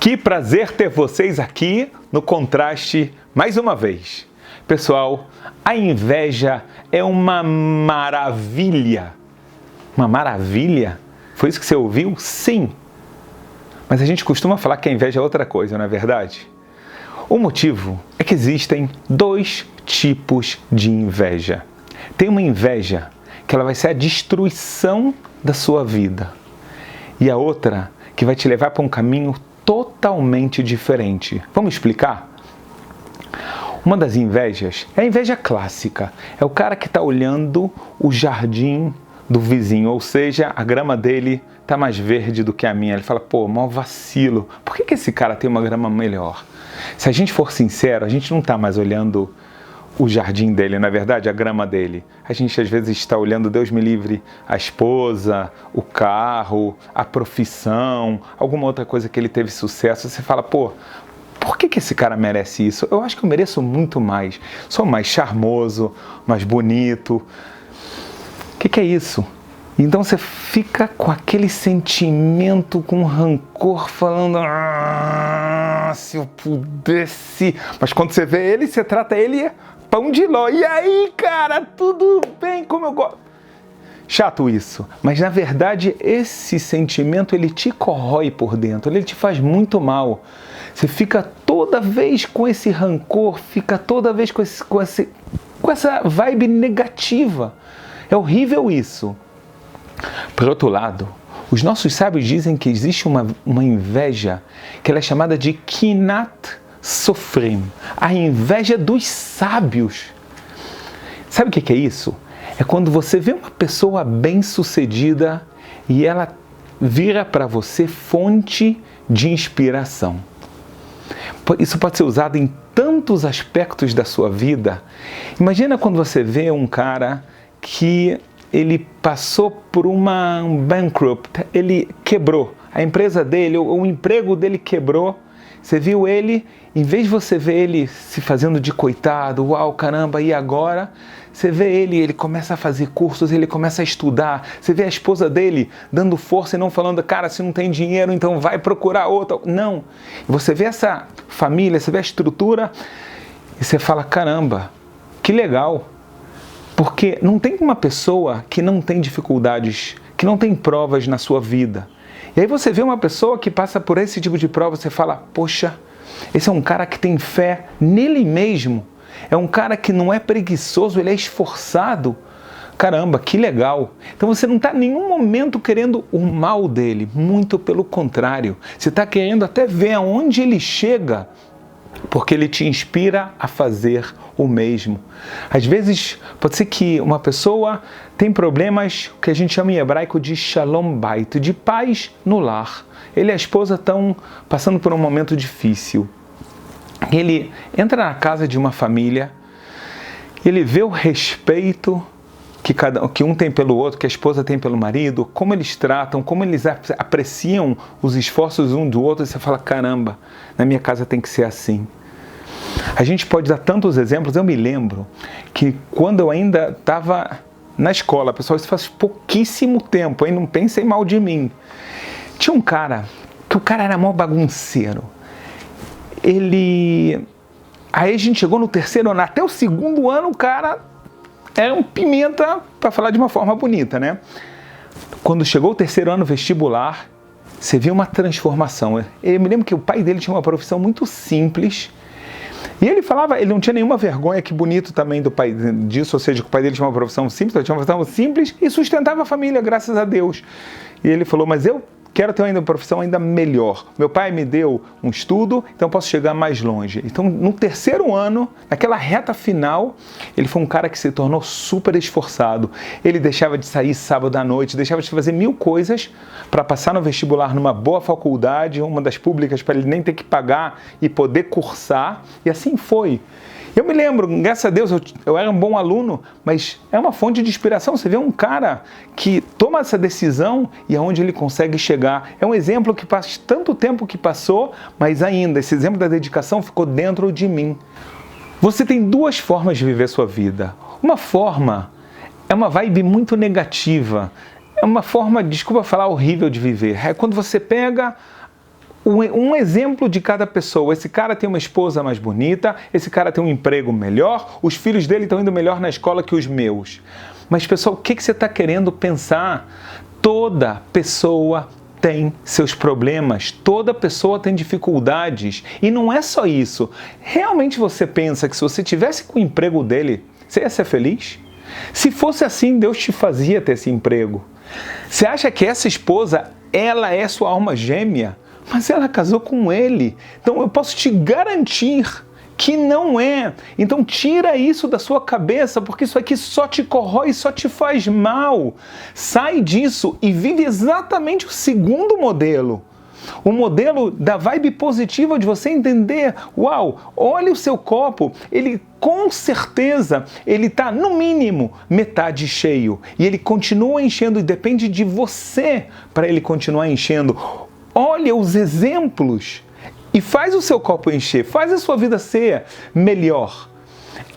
Que prazer ter vocês aqui no Contraste mais uma vez. Pessoal, a inveja é uma maravilha. Uma maravilha? Foi isso que você ouviu? Sim. Mas a gente costuma falar que a inveja é outra coisa, não é verdade? O motivo é que existem dois tipos de inveja. Tem uma inveja que ela vai ser a destruição da sua vida. E a outra que vai te levar para um caminho totalmente diferente. Vamos explicar? Uma das invejas é a inveja clássica. É o cara que está olhando o jardim do vizinho, ou seja, a grama dele está mais verde do que a minha. Ele fala, pô, mó vacilo. Por que esse cara tem uma grama melhor? Se a gente for sincero, a gente não está mais olhando o jardim dele, na verdade, a grama dele. A gente às vezes está olhando, Deus me livre, a esposa, o carro, a profissão, alguma outra coisa que ele teve sucesso. Você fala, pô, por que esse cara merece isso? Eu acho que eu mereço muito mais. Sou mais charmoso, mais bonito. O que é isso? Então você fica com aquele sentimento, com rancor, falando, se eu pudesse. Mas quando você vê ele, você trata ele pão de ló. E aí, cara, tudo bem como eu gosto. Chato isso. Mas na verdade, esse sentimento, ele te corrói por dentro, ele te faz muito mal. Você fica toda vez com esse rancor, fica toda vez com essa vibe negativa. É horrível isso. Por outro lado, os nossos sábios dizem que existe uma inveja que ela é chamada de Kinat Sofrim, a inveja dos sábios. Sabe o que é isso? É quando você vê uma pessoa bem-sucedida e ela vira para você fonte de inspiração. Isso pode ser usado em tantos aspectos da sua vida. Imagina quando você vê um cara que ele passou por um bankrupt, ele quebrou, a empresa dele, o emprego dele quebrou, você viu ele, em vez de você ver ele se fazendo de coitado, uau, caramba, e agora? Você vê ele começa a fazer cursos, ele começa a estudar, você vê a esposa dele dando força e não falando, cara, se não tem dinheiro, então vai procurar outra. Não, você vê essa família, você vê a estrutura e você fala, caramba, que legal. Porque não tem uma pessoa que não tem dificuldades, que não tem provas na sua vida. E aí você vê uma pessoa que passa por esse tipo de prova, você fala, poxa, esse é um cara que tem fé nele mesmo. É um cara que não é preguiçoso, ele é esforçado. Caramba, que legal. Então você não está em nenhum momento querendo o mal dele, muito pelo contrário. Você está querendo até ver aonde ele chega, porque ele te inspira a fazer o mesmo. Às vezes, pode ser que uma pessoa tem problemas que a gente chama em hebraico de shalom bait, de paz no lar. Ele e a esposa estão passando por um momento difícil. Ele entra na casa de uma família, ele vê o respeito que um tem pelo outro, que a esposa tem pelo marido, como eles tratam, como eles apreciam os esforços um do outro, e você fala, caramba, na minha casa tem que ser assim. A gente pode dar tantos exemplos. Eu me lembro que quando eu ainda estava na escola, pessoal, isso faz pouquíssimo tempo, hein? Não pensem mal de mim. Tinha um cara, que o cara era mó bagunceiro. Aí a gente chegou no terceiro ano, até o segundo ano o cara era um pimenta, para falar de uma forma bonita, né? Quando chegou o terceiro ano vestibular, você viu uma transformação. Eu me lembro que o pai dele tinha uma profissão muito simples, e ele falava, ele não tinha nenhuma vergonha, que bonito também do pai disso, ou seja, que o pai dele tinha uma profissão simples, ele tinha uma profissão simples e sustentava a família, graças a Deus. E ele falou, mas eu quero ter ainda uma profissão ainda melhor. Meu pai me deu um estudo, então eu posso chegar mais longe. Então, no terceiro ano, naquela reta final, ele foi um cara que se tornou super esforçado. Ele deixava de sair sábado à noite, deixava de fazer 1000 coisas para passar no vestibular numa boa faculdade, uma das públicas, para ele nem ter que pagar e poder cursar. E assim foi. Eu me lembro, graças a Deus, eu era um bom aluno, mas é uma fonte de inspiração. Você vê um cara que toma essa decisão e aonde ele consegue chegar. É um exemplo que faz tanto tempo que passou, mas ainda esse exemplo da dedicação ficou dentro de mim. Você tem duas formas de viver sua vida. Uma forma é uma vibe muito negativa. É uma forma, desculpa falar, horrível de viver. É quando você pega um exemplo de cada pessoa. Esse cara tem uma esposa mais bonita, esse cara tem um emprego melhor, os filhos dele estão indo melhor na escola que os meus. Mas, pessoal, o que você está querendo pensar? Toda pessoa tem seus problemas, toda pessoa tem dificuldades. E não é só isso. Realmente você pensa que se você tivesse com o emprego dele, você ia ser feliz? Se fosse assim, Deus te fazia ter esse emprego. Você acha que essa esposa, ela é sua alma gêmea? Mas ela casou com ele. Então eu posso te garantir que não é. Então tira isso da sua cabeça, porque isso aqui só te corrói, só te faz mal. Sai disso e vive exatamente o segundo modelo. O modelo da vibe positiva, de você entender, uau, olha o seu copo, ele com certeza, ele está no mínimo metade cheio. E ele continua enchendo e depende de você para ele continuar enchendo. Olha os exemplos e faz o seu copo encher, faz a sua vida ser melhor.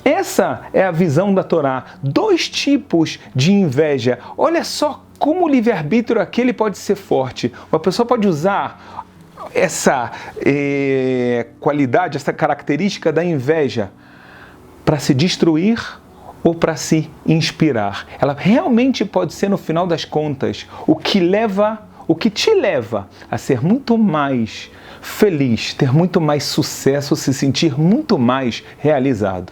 Essa é a visão da Torá. 2 tipos de inveja. Olha só como o livre-arbítrio aquele pode ser forte. Uma pessoa pode usar essa qualidade, essa característica da inveja para se destruir ou para se inspirar. Ela realmente pode ser, no final das contas, o que te leva a ser muito mais feliz, ter muito mais sucesso, se sentir muito mais realizado.